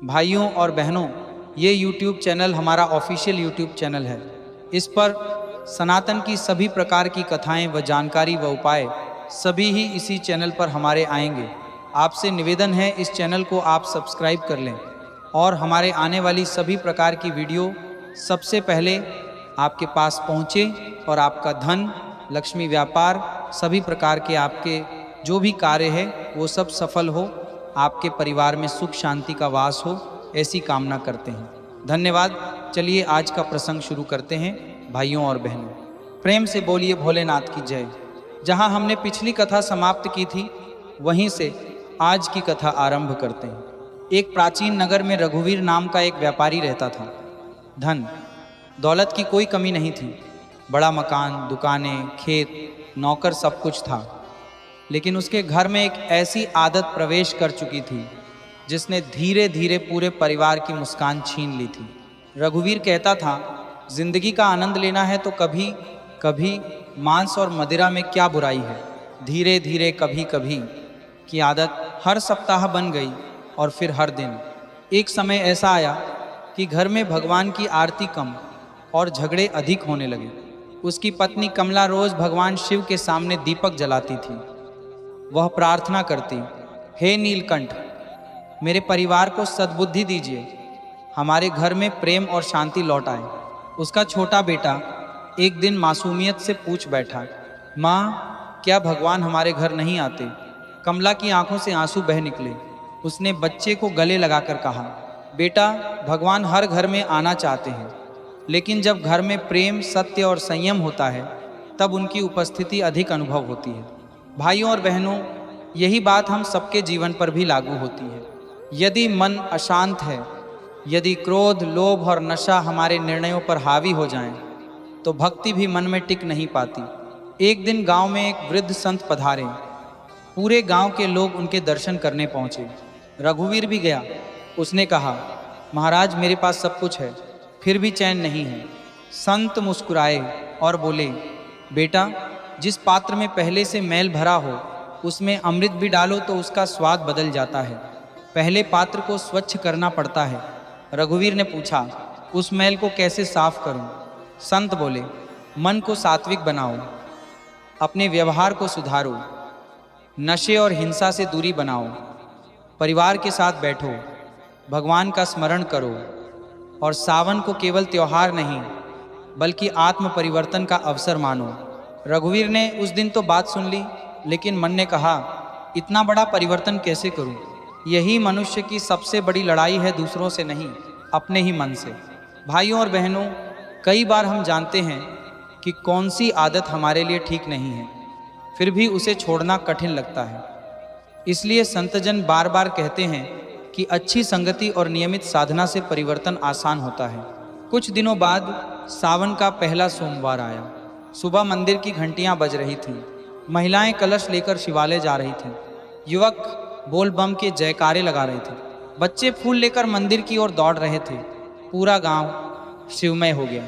भाइयों और बहनों, ये YouTube चैनल हमारा ऑफिशियल YouTube चैनल है। इस पर सनातन की सभी प्रकार की कथाएं व जानकारी व उपाय सभी ही इसी चैनल पर हमारे आएंगे। आपसे निवेदन है इस चैनल को आप सब्सक्राइब कर लें और हमारे आने वाली सभी प्रकार की वीडियो सबसे पहले आपके पास पहुँचे और आपका धन, लक्ष्मी, व्यापार, सभी प्रकार के आपके जो भी कार्य है वो सब सफल हो, आपके परिवार में सुख शांति का वास हो, ऐसी कामना करते हैं। धन्यवाद। चलिए आज का प्रसंग शुरू करते हैं। भाइयों और बहनों, प्रेम से बोलिए भोलेनाथ की जय। जहां हमने पिछली कथा समाप्त की थी वहीं से आज की कथा आरंभ करते हैं। एक प्राचीन नगर में रघुवीर नाम का एक व्यापारी रहता था। धन दौलत की कोई कमी नहीं थी। बड़ा मकान, दुकानें, खेत, नौकर सब कुछ था। लेकिन उसके घर में एक ऐसी आदत प्रवेश कर चुकी थी जिसने धीरे धीरे पूरे परिवार की मुस्कान छीन ली थी। रघुवीर कहता था, जिंदगी का आनंद लेना है तो कभी कभी मांस और मदिरा में क्या बुराई है। धीरे धीरे कभी कभी की आदत हर सप्ताह बन गई और फिर हर दिन। एक समय ऐसा आया कि घर में भगवान की आरती कम और झगड़े अधिक होने लगे। उसकी पत्नी कमला रोज भगवान शिव के सामने दीपक जलाती थी। वह प्रार्थना करती, हे नीलकंठ, मेरे परिवार को सद्बुद्धि दीजिए, हमारे घर में प्रेम और शांति लौट आए। उसका छोटा बेटा एक दिन मासूमियत से पूछ बैठा, माँ, क्या भगवान हमारे घर नहीं आते? कमला की आंखों से आंसू बह निकले। उसने बच्चे को गले लगाकर कहा, बेटा, भगवान हर घर में आना चाहते हैं, लेकिन जब घर में प्रेम, सत्य और संयम होता है तब उनकी उपस्थिति अधिक अनुभव होती है। भाइयों और बहनों, यही बात हम सबके जीवन पर भी लागू होती है। यदि मन अशांत है, यदि क्रोध, लोभ और नशा हमारे निर्णयों पर हावी हो जाएं, तो भक्ति भी मन में टिक नहीं पाती। एक दिन गांव में एक वृद्ध संत पधारे। पूरे गांव के लोग उनके दर्शन करने पहुंचे। रघुवीर भी गया। उसने कहा, महाराज, मेरे पास सब कुछ है, फिर भी चैन नहीं है। संत मुस्कुराए और बोले, बेटा, जिस पात्र में पहले से मैल भरा हो उसमें अमृत भी डालो तो उसका स्वाद बदल जाता है। पहले पात्र को स्वच्छ करना पड़ता है। रघुवीर ने पूछा, उस मैल को कैसे साफ करूं? संत बोले, मन को सात्विक बनाओ, अपने व्यवहार को सुधारो, नशे और हिंसा से दूरी बनाओ, परिवार के साथ बैठो, भगवान का स्मरण करो और सावन को केवल त्योहार नहीं बल्कि आत्म परिवर्तन का अवसर मानो। रघुवीर ने उस दिन तो बात सुन ली, लेकिन मन ने कहा, इतना बड़ा परिवर्तन कैसे करूं? यही मनुष्य की सबसे बड़ी लड़ाई है, दूसरों से नहीं, अपने ही मन से। भाइयों और बहनों, कई बार हम जानते हैं कि कौन सी आदत हमारे लिए ठीक नहीं है, फिर भी उसे छोड़ना कठिन लगता है। इसलिए संतजन बार बार कहते हैं कि अच्छी संगति और नियमित साधना से परिवर्तन आसान होता है। कुछ दिनों बाद सावन का पहला सोमवार आया। सुबह मंदिर की घंटियां बज रही थीं। महिलाएं कलश लेकर शिवालय जा रही थीं। युवक बोल बम के जयकारे लगा रहे थे। बच्चे फूल लेकर मंदिर की ओर दौड़ रहे थे। पूरा गांव शिवमय हो गया।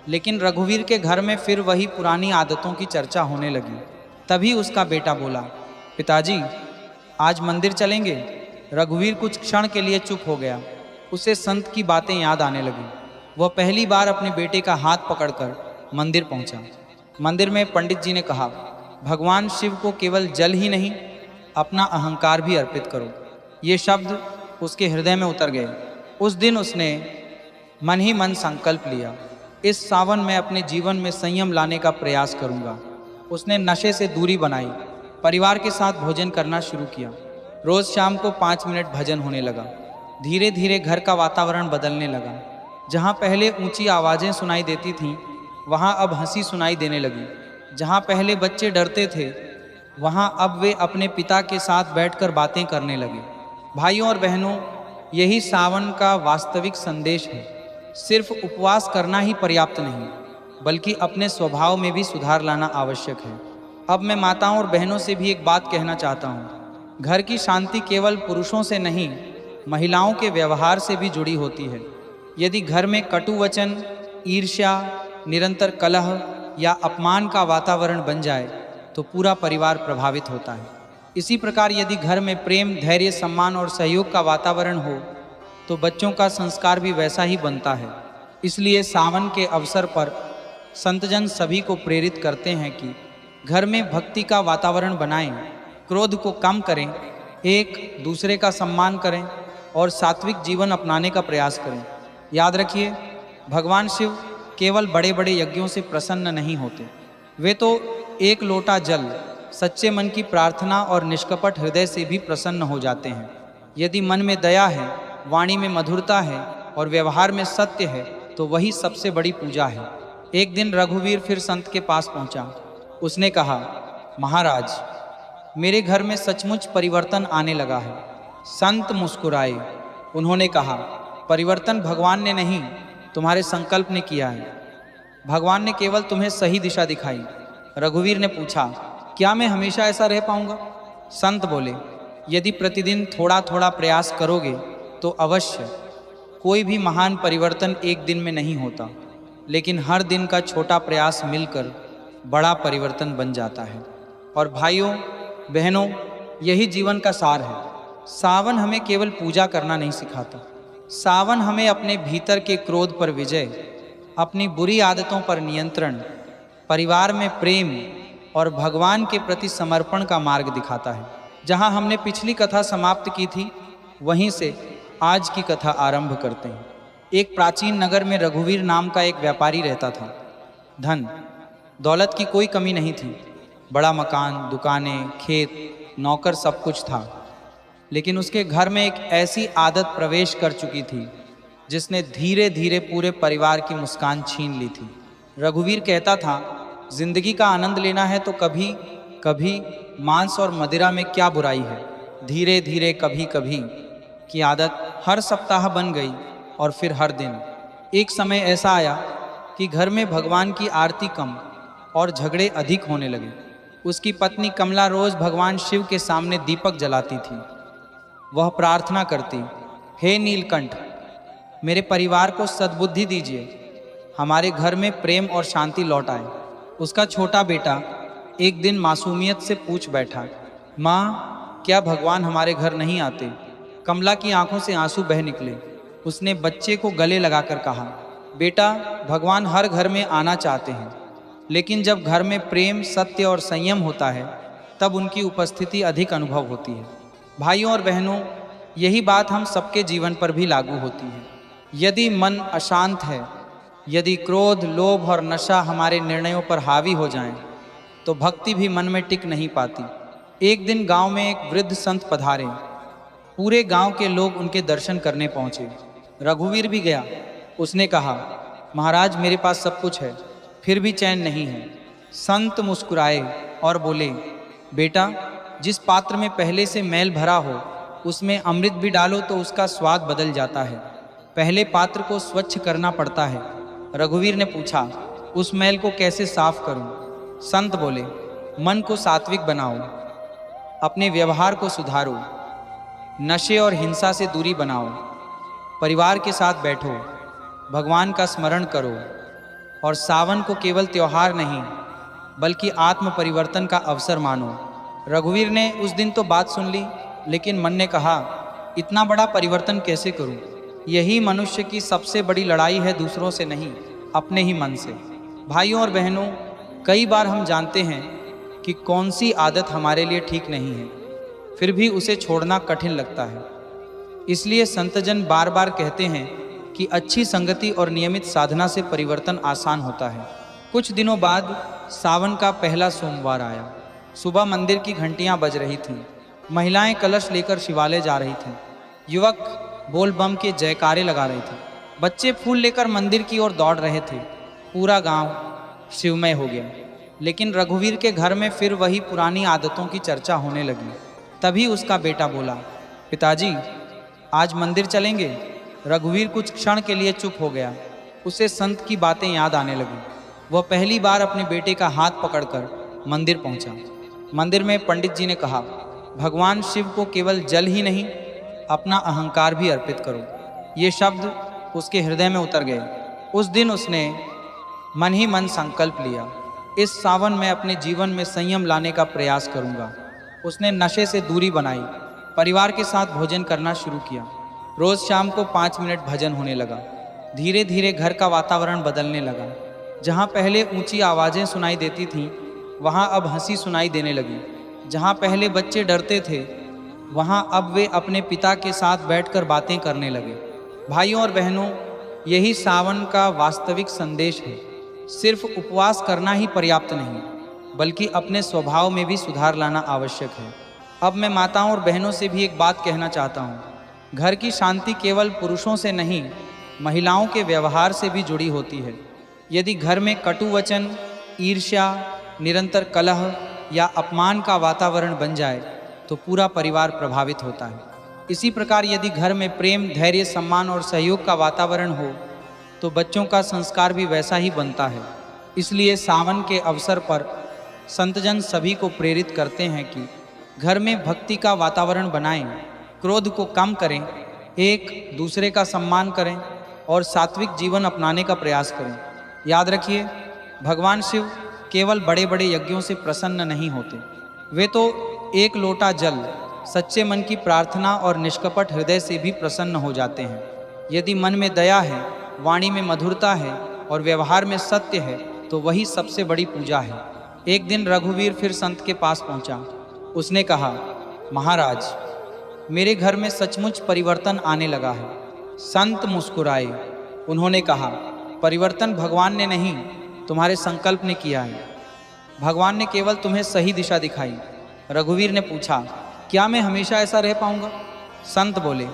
लेकिन रघुवीर के घर में फिर वही पुरानी आदतों की चर्चा होने लगी। तभी उसका बेटा बोला, पिताजी, आज मंदिर चलेंगे? रघुवीर कुछ क्षण के लिए चुप हो गया। उसे संत की बातें याद आने लगी। वह पहली बार अपने बेटे का हाथ पकड़कर मंदिर पहुंचा। मंदिर में पंडित जी ने कहा, भगवान शिव को केवल जल ही नहीं, अपना अहंकार भी अर्पित करो। ये शब्द उसके हृदय में उतर गए। उस दिन उसने मन ही मन संकल्प लिया, इस सावन में अपने जीवन में संयम लाने का प्रयास करूंगा। उसने नशे से दूरी बनाई, परिवार के साथ भोजन करना शुरू किया। रोज शाम को 5 मिनट भजन होने लगा। धीरे धीरे घर का वातावरण बदलने लगा। जहाँ पहले ऊंची आवाज़ें सुनाई देती थीं, वहाँ अब हंसी सुनाई देने लगी। जहाँ पहले बच्चे डरते थे, वहाँ अब वे अपने पिता के साथ बैठकर बातें करने लगे। भाइयों और बहनों, यही सावन का वास्तविक संदेश है। सिर्फ उपवास करना ही पर्याप्त नहीं, बल्कि अपने स्वभाव में भी सुधार लाना आवश्यक है। अब मैं माताओं और बहनों से भी एक बात कहना चाहता हूँ। घर की शांति केवल पुरुषों से नहीं, महिलाओं के व्यवहार से भी जुड़ी होती है। यदि घर में कटु वचन, ईर्ष्या, निरंतर कलह या अपमान का वातावरण बन जाए तो पूरा परिवार प्रभावित होता है। इसी प्रकार यदि घर में प्रेम, धैर्य, सम्मान और सहयोग का वातावरण हो तो बच्चों का संस्कार भी वैसा ही बनता है। इसलिए सावन के अवसर पर संतजन सभी को प्रेरित करते हैं कि घर में भक्ति का वातावरण बनाएं, क्रोध को कम करें, एक दूसरे का सम्मान करें और सात्विक जीवन अपनाने का प्रयास करें। याद रखिए, भगवान शिव केवल बड़े बड़े यज्ञों से प्रसन्न नहीं होते, वे तो एक लोटा जल, सच्चे मन की प्रार्थना और निष्कपट हृदय से भी प्रसन्न हो जाते हैं। यदि मन में दया है, वाणी में मधुरता है और व्यवहार में सत्य है तो वही सबसे बड़ी पूजा है। एक दिन रघुवीर फिर संत के पास पहुंचा। उसने कहा, महाराज, मेरे घर में सचमुच परिवर्तन आने लगा है। संत मुस्कुराए। उन्होंने कहा, परिवर्तन भगवान ने नहीं, तुम्हारे संकल्प ने किया है। भगवान ने केवल तुम्हें सही दिशा दिखाई। रघुवीर ने पूछा, क्या मैं हमेशा ऐसा रह पाऊंगा? संत बोले, यदि प्रतिदिन थोड़ा थोड़ा प्रयास करोगे तो अवश्य। कोई भी महान परिवर्तन एक दिन में नहीं होता, लेकिन हर दिन का छोटा प्रयास मिलकर बड़ा परिवर्तन बन जाता है। और भाइयों बहनों, यही जीवन का सार है। सावन हमें केवल पूजा करना नहीं सिखाता, सावन हमें अपने भीतर के क्रोध पर विजय, अपनी बुरी आदतों पर नियंत्रण, परिवार में प्रेम और भगवान के प्रति समर्पण का मार्ग दिखाता है। जहाँ हमने पिछली कथा समाप्त की थी, वहीं से आज की कथा आरंभ करते हैं। एक प्राचीन नगर में रघुवीर नाम का एक व्यापारी रहता था। धन दौलत की कोई कमी नहीं थी। बड़ा मकान, दुकानें, खेत, नौकर सब कुछ था। लेकिन उसके घर में एक ऐसी आदत प्रवेश कर चुकी थी जिसने धीरे धीरे पूरे परिवार की मुस्कान छीन ली थी। रघुवीर कहता था, जिंदगी का आनंद लेना है तो कभी कभी मांस और मदिरा में क्या बुराई है। धीरे धीरे कभी कभी की आदत हर सप्ताह बन गई और फिर हर दिन। एक समय ऐसा आया कि घर में भगवान की आरती कम और झगड़े अधिक होने लगे। उसकी पत्नी कमला रोज भगवान शिव के सामने दीपक जलाती थी। वह प्रार्थना करती, हे नीलकंठ, मेरे परिवार को सद्बुद्धि दीजिए, हमारे घर में प्रेम और शांति लौट आए। उसका छोटा बेटा एक दिन मासूमियत से पूछ बैठा, माँ, क्या भगवान हमारे घर नहीं आते? कमला की आंखों से आंसू बह निकले। उसने बच्चे को गले लगाकर कहा, बेटा, भगवान हर घर में आना चाहते हैं, लेकिन जब घर में प्रेम, सत्य और संयम होता है तब उनकी उपस्थिति अधिक अनुभव होती है। भाइयों और बहनों, यही बात हम सबके जीवन पर भी लागू होती है। यदि मन अशांत है, यदि क्रोध, लोभ और नशा हमारे निर्णयों पर हावी हो जाएं, तो भक्ति भी मन में टिक नहीं पाती। एक दिन गांव में एक वृद्ध संत पधारे। पूरे गांव के लोग उनके दर्शन करने पहुंचे। रघुवीर भी गया। उसने कहा, महाराज, मेरे पास सब कुछ है, फिर भी चैन नहीं है। संत मुस्कुराए और बोले, बेटा, जिस पात्र में पहले से मैल भरा हो उसमें अमृत भी डालो तो उसका स्वाद बदल जाता है। पहले पात्र को स्वच्छ करना पड़ता है। रघुवीर ने पूछा, उस मैल को कैसे साफ करूं? संत बोले, मन को सात्विक बनाओ, अपने व्यवहार को सुधारो, नशे और हिंसा से दूरी बनाओ, परिवार के साथ बैठो, भगवान का स्मरण करो और सावन को केवल त्योहार नहीं बल्कि आत्म परिवर्तन का अवसर मानो। रघुवीर ने उस दिन तो बात सुन ली, लेकिन मन ने कहा, इतना बड़ा परिवर्तन कैसे करूं? यही मनुष्य की सबसे बड़ी लड़ाई है, दूसरों से नहीं, अपने ही मन से। भाइयों और बहनों, कई बार हम जानते हैं कि कौन सी आदत हमारे लिए ठीक नहीं है, फिर भी उसे छोड़ना कठिन लगता है। इसलिए संतजन बार बार कहते हैं कि अच्छी संगति और नियमित साधना से परिवर्तन आसान होता है। कुछ दिनों बाद सावन का पहला सोमवार आया। सुबह मंदिर की घंटियां बज रही थीं, महिलाएं कलश लेकर शिवालय जा रही थीं, युवक बोल बम के जयकारे लगा रहे थे, बच्चे फूल लेकर मंदिर की ओर दौड़ रहे थे। पूरा गांव शिवमय हो गया। लेकिन रघुवीर के घर में फिर वही पुरानी आदतों की चर्चा होने लगी। तभी उसका बेटा बोला, पिताजी, आज मंदिर चलेंगे? रघुवीर कुछ क्षण के लिए चुप हो गया। उसे संत की बातें याद आने लगी। वह पहली बार अपने बेटे का हाथ पकड़कर मंदिर पहुंचा। मंदिर में पंडित जी ने कहा, भगवान शिव को केवल जल ही नहीं, अपना अहंकार भी अर्पित करो। ये शब्द उसके हृदय में उतर गए। उस दिन उसने मन ही मन संकल्प लिया, इस सावन में अपने जीवन में संयम लाने का प्रयास करूंगा। उसने नशे से दूरी बनाई, परिवार के साथ भोजन करना शुरू किया, रोज शाम को 5 मिनट भजन होने लगा। धीरे धीरे घर का वातावरण बदलने लगा। जहाँ पहले ऊंची आवाज़ें सुनाई देती थीं, वहाँ अब हंसी सुनाई देने लगी। जहाँ पहले बच्चे डरते थे, वहाँ अब वे अपने पिता के साथ बैठकर बातें करने लगे। भाइयों और बहनों, यही सावन का वास्तविक संदेश है। सिर्फ उपवास करना ही पर्याप्त नहीं, बल्कि अपने स्वभाव में भी सुधार लाना आवश्यक है। अब मैं माताओं और बहनों से भी एक बात कहना चाहता हूँ। घर की शांति केवल पुरुषों से नहीं, महिलाओं के व्यवहार से भी जुड़ी होती है। यदि घर में कटु वचन, ईर्ष्या, निरंतर कलह या अपमान का वातावरण बन जाए तो पूरा परिवार प्रभावित होता है। इसी प्रकार यदि घर में प्रेम, धैर्य, सम्मान और सहयोग का वातावरण हो तो बच्चों का संस्कार भी वैसा ही बनता है। इसलिए सावन के अवसर पर संतजन सभी को प्रेरित करते हैं कि घर में भक्ति का वातावरण बनाएं, क्रोध को कम करें, एक दूसरे का सम्मान करें और सात्विक जीवन अपनाने का प्रयास करें। याद रखिए, भगवान शिव केवल बड़े बड़े यज्ञों से प्रसन्न नहीं होते। वे तो एक लोटा जल, सच्चे मन की प्रार्थना और निष्कपट हृदय से भी प्रसन्न हो जाते हैं। यदि मन में दया है, वाणी में मधुरता है और व्यवहार में सत्य है तो वही सबसे बड़ी पूजा है। एक दिन रघुवीर फिर संत के पास पहुंचा। उसने कहा, महाराज, मेरे घर में सचमुच परिवर्तन आने लगा है। संत मुस्कुराए। उन्होंने कहा, परिवर्तन भगवान ने नहीं, तुम्हारे संकल्प ने किया है। भगवान ने केवल तुम्हें सही दिशा दिखाई। रघुवीर ने पूछा, क्या मैं हमेशा ऐसा रह पाऊंगा? संत बोले,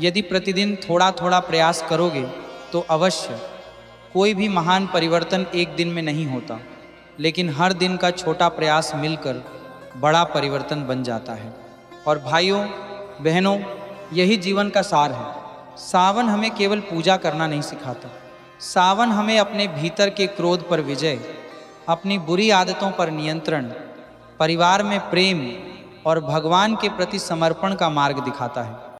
यदि प्रतिदिन थोड़ा थोड़ा प्रयास करोगे तो अवश्य। कोई भी महान परिवर्तन एक दिन में नहीं होता, लेकिन हर दिन का छोटा प्रयास मिलकर बड़ा परिवर्तन बन जाता है। और भाइयों बहनों, यही जीवन का सार है। सावन हमें केवल पूजा करना नहीं सिखाता। सावन हमें अपने भीतर के क्रोध पर विजय, अपनी बुरी आदतों पर नियंत्रण, परिवार में प्रेम और भगवान के प्रति समर्पण का मार्ग दिखाता है।